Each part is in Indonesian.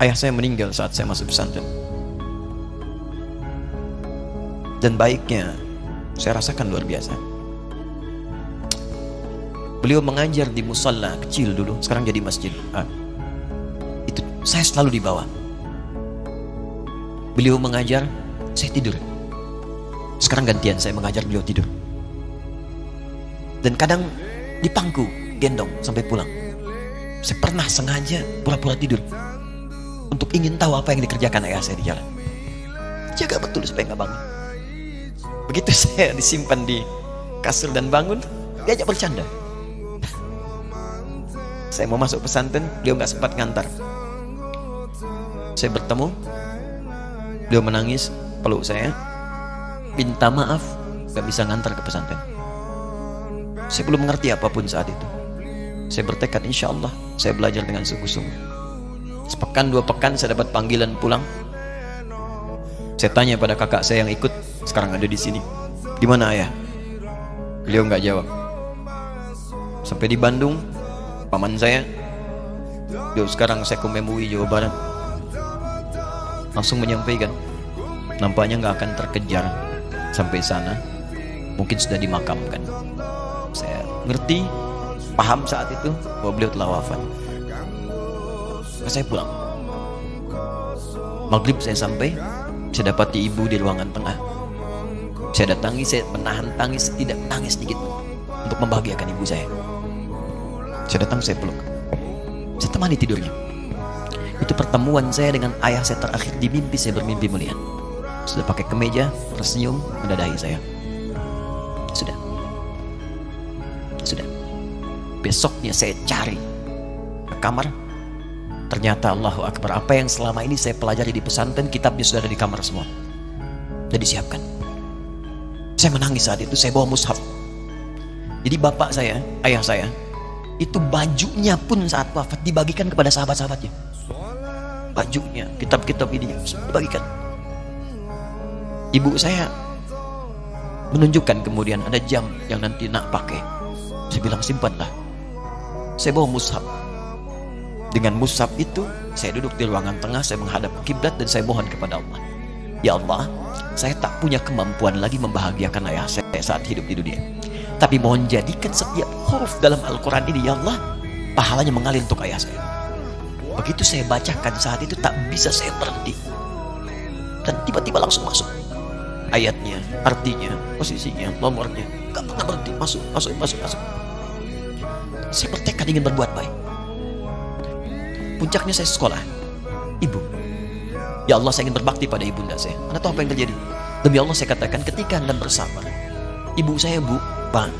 Ayah saya meninggal saat saya masuk pesantren. Dan baiknya saya rasakan luar biasa. Beliau mengajar di musalla kecil dulu, sekarang jadi masjid. Itu saya selalu dibawa. Beliau mengajar, saya tidur. Sekarang gantian saya mengajar, beliau tidur. Dan kadang di pangku, gendong sampai pulang. Saya pernah sengaja pura-pura tidur untuk ingin tahu apa yang dikerjakan ayah saya di jalan. Jaga betul supaya nggak bangun. Begitu saya disimpan di kasur dan bangun, diajak bercanda. Saya mau masuk pesantren, beliau nggak sempat ngantar. Saya bertemu, beliau menangis, peluk saya, minta maaf, gak bisa ngantar ke pesantren. Saya belum mengerti apapun saat itu. Saya bertekad, insya Allah saya belajar dengan sungguh-sungguh. Sepekan 2 pekan saya dapat panggilan pulang. Saya tanya pada kakak saya yang ikut, sekarang ada di sini, di mana ayah? Beliau nggak jawab. Sampai di Bandung, paman saya, beliau sekarang Sekom MUI Jawa Barat, langsung menyampaikan, nampaknya nggak akan terkejar sampai sana, mungkin sudah dimakamkan. Saya ngerti, paham saat itu bahwa beliau telah wafat. Saya pulang. Maghrib saya sampai, saya dapati ibu di ruangan tengah. Saya datangi, saya menahan tangis, tidak menangis sedikit untuk membahagiakan ibu saya. Saya datang, saya peluk, saya temani tidurnya. Itu pertemuan saya dengan ayah saya terakhir di mimpi. Saya bermimpi melihat sudah pakai kemeja, tersenyum, mendadahi saya. Sudah. Besoknya saya cari ke kamar. Ternyata Allahu Akbar, apa yang selama ini saya pelajari di pesantren, kitabnya sudah ada di kamar semua, sudah disiapkan. Saya menangis saat itu. Saya bawa mushaf. Jadi bapak saya, ayah saya, itu bajunya pun saat wafat dibagikan kepada sahabat-sahabatnya. Bajunya, kitab-kitab ini dibagikan. Ibu saya menunjukkan kemudian ada jam yang nanti nak pakai. Saya bilang simpanlah. Saya bawa mushaf. Dengan mushaf itu saya duduk di ruangan tengah, saya menghadap kiblat dan saya mohon kepada Allah, ya Allah, saya tak punya kemampuan lagi membahagiakan ayah saya saat hidup di dunia, tapi mohon jadikan setiap huruf dalam Al-Quran ini, ya Allah, pahalanya mengalir untuk ayah saya. Begitu saya bacakan saat itu, tak bisa saya berhenti. Dan tiba-tiba langsung masuk ayatnya, artinya, posisinya, nomornya. Gak pernah berhenti, masuk. Saya bertekad ingin berbuat baik. Puncaknya saya sekolah. Ibu, ya Allah, saya ingin berbakti pada ibunda saya. Anda tahu apa yang terjadi? Demi Allah saya katakan, ketika Anda bersabar, ibu saya, Pak,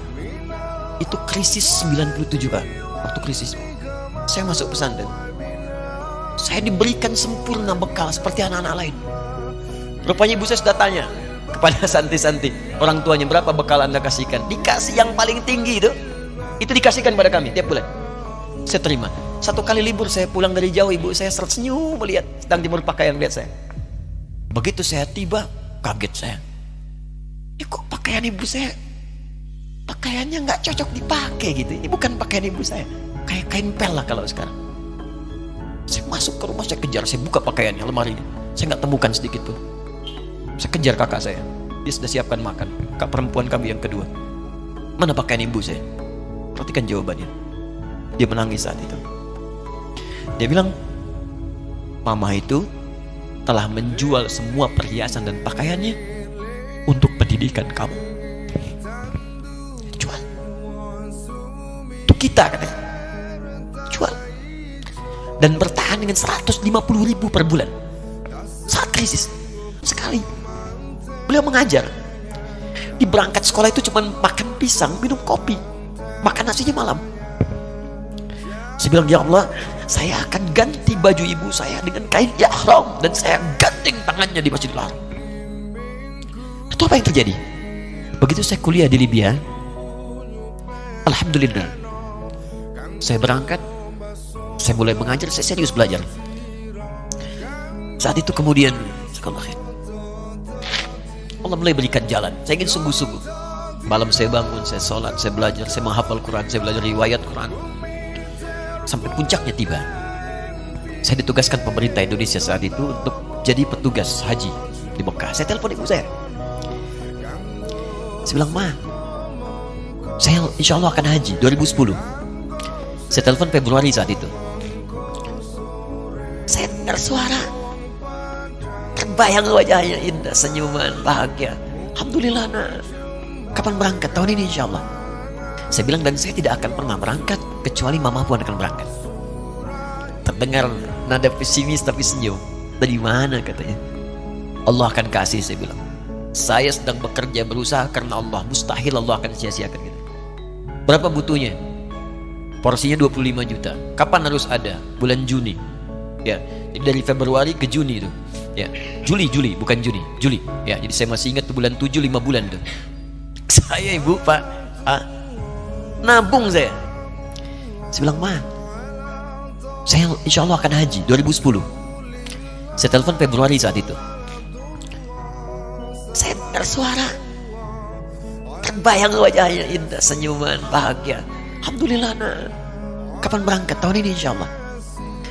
itu krisis 97 Pak. Waktu krisis saya masuk pesantren, saya diberikan sempurna bekal seperti anak-anak lain. Rupanya ibu saya sudah tanya kepada santi-santi, orang tuanya, berapa bekal Anda kasihkan? Dikasih yang paling tinggi itu dikasihkan pada kami tiap bulan. Saya terima. 1 kali libur saya pulang dari jauh, ibu saya tersenyum melihat sedang jemur pakaian lihat saya. Begitu saya tiba, kaget saya. Ini kok pakaian ibu saya, pakaiannya nggak cocok dipakai gitu. Ini bukan pakaian ibu saya, kayak kain pel lah kalau sekarang. Saya masuk ke rumah, saya kejar, saya buka pakaiannya, lemarinya, saya nggak temukan sedikit pun. Saya kejar kakak saya, dia sudah siapkan makan. Kak perempuan kami yang kedua, mana pakaian ibu saya? Perhatikan jawabannya. Dia menangis saat itu. Dia bilang, mama itu telah menjual semua perhiasan dan pakaiannya untuk pendidikan kamu. Jual. Untuk kita katanya. Jual. Dan bertahan dengan 150.000 per bulan. Saat krisis. Sekali. Beliau mengajar. Di berangkat sekolah itu cuma makan pisang, minum kopi, makan nasinya malam. Saya bilang, ya Allah, saya akan ganti baju ibu saya dengan kain ihram dan saya gandeng tangannya di Masjidil Haram. Itu apa yang terjadi? Begitu saya kuliah di Libya, alhamdulillah, saya berangkat, saya mulai mengajar, saya serius belajar. Saat itu kemudian Allah mulai berikan jalan. Saya ingin sungguh-sungguh. Malam saya bangun, saya sholat, saya belajar, saya menghafal Quran, saya belajar riwayat Quran. Sampai puncaknya tiba. Saya ditugaskan pemerintah Indonesia saat itu untuk jadi petugas haji di Mekah. Saya telepon ibu saya. Saya bilang, Ma, saya insya Allah akan haji 2010. Saya telepon Februari saat itu. Saya dengar suara, terbayang wajahnya indah, senyuman, bahagia. Alhamdulillah, nak. Kapan berangkat? Tahun ini insya Allah. Saya bilang, dan saya tidak akan pernah berangkat kecuali mama pun akan berangkat. Terdengar nada pesimis tapi senyum. Dari mana katanya? Allah akan kasih, saya bilang. Saya sedang bekerja berusaha karena Allah. Mustahil Allah akan sia-siakan gitu. Berapa butuhnya? Porsinya 25 juta. Kapan harus ada? Bulan Juni. Ya, jadi dari Februari ke Juni itu. Ya, Juli bukan Juni, Juli. Ya, jadi saya masih ingat tuh bulan 7 5 bulan tuh. Saya ibu, Pak, nabung saya. Saya bilang, Ma, saya insya Allah akan haji 2010. Saya telepon Februari saat itu. Saya dengar suara, terbayang wajahnya indah, senyuman, bahagia. Alhamdulillah, nak. Kapan berangkat? Tahun ini insya Allah.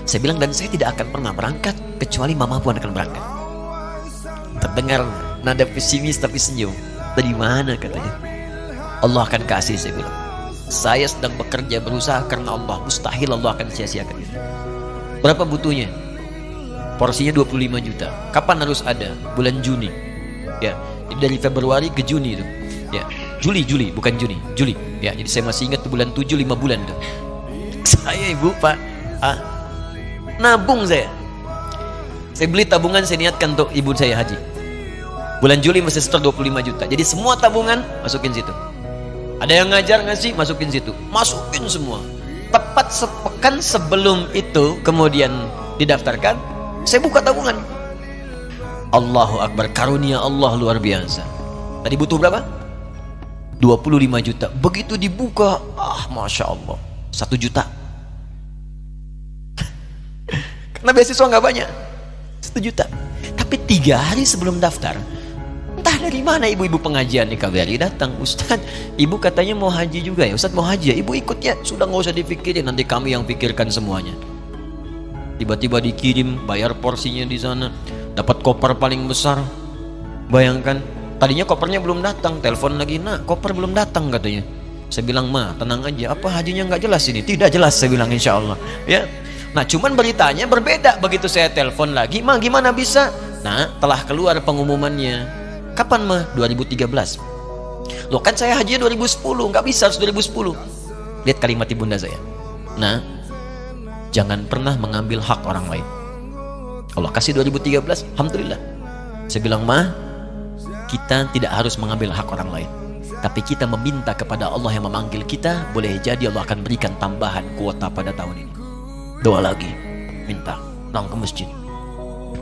Saya bilang, dan saya tidak akan pernah berangkat kecuali mama pun akan berangkat. Terdengar nada pesimis tapi senyum. Dari mana katanya? Allah akan kasih, saya bilang. Saya sedang bekerja berusaha karena Allah. Mustahil Allah akan sia-siakan gitu. Berapa butuhnya? Porsinya 25 juta. Kapan harus ada? Bulan Juni. Ya, jadi dari Februari ke Juni itu. Ya, Juli bukan Juni, Juli. Ya, jadi saya masih ingat tuh bulan 7 5 bulan tuh. Saya ibu, Pak, nabung saya. Saya beli tabungan, saya niatkan untuk ibu saya haji. Bulan Juli mesti setor 25 juta. Jadi semua tabungan masukin situ. Ada yang ngajar ngasih, masukin situ. Masukin semua. Tepat sepekan sebelum itu kemudian didaftarkan, saya buka tabungan. Allahu Akbar, karunia Allah luar biasa. Tadi butuh berapa? 25 juta. Begitu dibuka, Masya Allah, 1 juta. Karena beasiswa nggak banyak, 1 juta. Tapi 3 hari sebelum daftar, entah dari mana ibu-ibu pengajian di KBRI datang. Ustaz, ibu katanya mau haji juga ya? Ustaz mau haji ya? Ibu ikut ya? Sudah nggak usah dipikirin, nanti kami yang pikirkan semuanya. Tiba-tiba dikirim, bayar porsinya di sana, dapat koper paling besar. Bayangkan, tadinya kopernya belum datang, telepon lagi, nak, koper belum datang katanya. Saya bilang, Ma, tenang aja, apa hajinya nggak jelas ini? Tidak jelas, saya bilang, insya Allah. Ya, nah cuman beritanya berbeda. Begitu saya telepon lagi, Ma, gimana bisa? Nah, telah keluar pengumumannya. Kapan, Ma? 2013. Loh, kan saya haji 2010, nggak bisa, harus 2010. Lihat kalimat ibunda saya. Nah, jangan pernah mengambil hak orang lain. Allah kasih 2013, alhamdulillah. Saya bilang, Ma, kita tidak harus mengambil hak orang lain, tapi kita meminta kepada Allah yang memanggil kita. Boleh jadi Allah akan berikan tambahan kuota pada tahun ini. Doa lagi, minta, pulang ke masjid.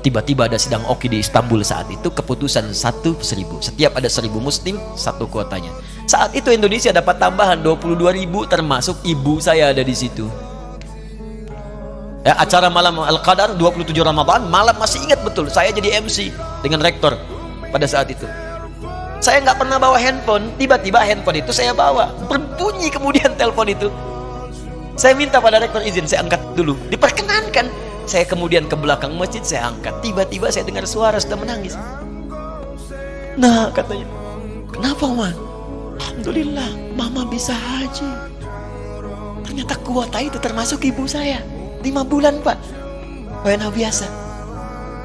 Tiba-tiba ada sidang Oki di Istanbul saat itu, keputusan 1.000. Setiap ada 1.000 muslim, 1 kuotanya. Saat itu Indonesia dapat tambahan 22.000, termasuk ibu saya ada di situ. Ya, acara malam Al-Qadar 27 Ramadan, malam masih ingat betul. Saya jadi MC dengan rektor pada saat itu. Saya nggak pernah bawa handphone, tiba-tiba handphone itu saya bawa. Berbunyi kemudian telepon itu. Saya minta pada rektor izin, saya angkat dulu. Diperkenankan. Saya kemudian ke belakang masjid, saya angkat. Tiba-tiba saya dengar suara sudah menangis. Nah, katanya, kenapa, Ma? Alhamdulillah, Mama bisa haji. Ternyata kuota itu termasuk ibu saya. 5 bulan, Pak. Wena biasa.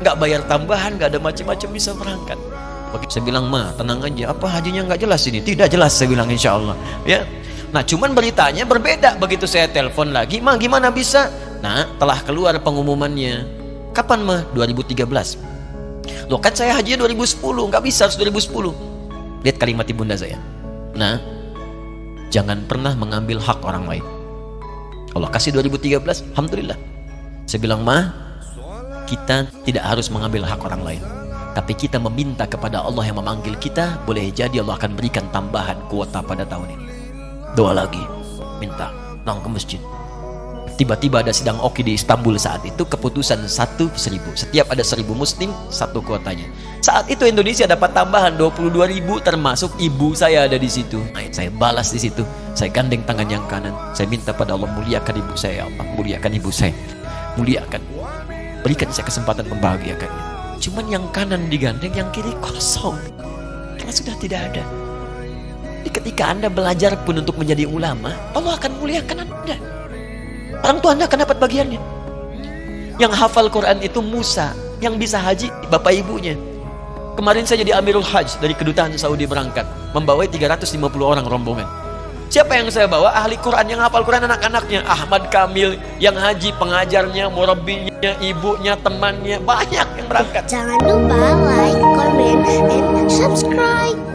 Nggak bayar tambahan, nggak ada macam-macam, bisa berangkat. Saya bilang, Ma, tenang aja, apa hajinya nggak jelas ini? Tidak jelas, saya bilang, insya Allah. Ya. Nah, cuman beritanya berbeda. Begitu saya telepon lagi, Ma, gimana bisa? Nah, telah keluar pengumumannya. Kapan, Ma? 2013. Loh, kan saya hajinya 2010, nggak bisa, harus 2010. Lihat kalimat ibunda saya. Nah, jangan pernah mengambil hak orang lain. Allah kasih 2013, alhamdulillah. Saya bilang, Ma, kita tidak harus mengambil hak orang lain, tapi kita meminta kepada Allah yang memanggil kita. Boleh jadi Allah akan berikan tambahan kuota pada tahun ini. Doa lagi, minta, pulang ke masjid. Tiba-tiba ada sidang Oki di Istanbul saat itu, keputusan 1.000. Setiap ada 1.000 muslim, 1 kuotanya. Saat itu Indonesia dapat tambahan 22.000, termasuk ibu saya ada di situ. Nah, saya balas di situ. Saya gandeng tangan yang kanan. Saya minta pada Allah, muliakan ibu saya, ya Allah, muliakan ibu saya, muliakan. berikan saya kesempatan membahagiakannya. Cuman yang kanan digandeng, yang kiri kosong, karena sudah tidak ada. Jadi ketika Anda belajar pun untuk menjadi ulama, Allah akan muliakan Anda. Orang tua Anda akan dapat bagiannya. Yang hafal Quran itu Musa, yang bisa haji bapak ibunya. Kemarin saya jadi Amirul Hajj dari kedutaan Saudi berangkat, membawai 350 orang rombongan. Siapa yang saya bawa? Ahli Quran, yang hafal Quran anak-anaknya. Ahmad Kamil, yang haji pengajarnya, murabbinya, ibunya, temannya, banyak yang berangkat. Jangan lupa like, comment, and subscribe.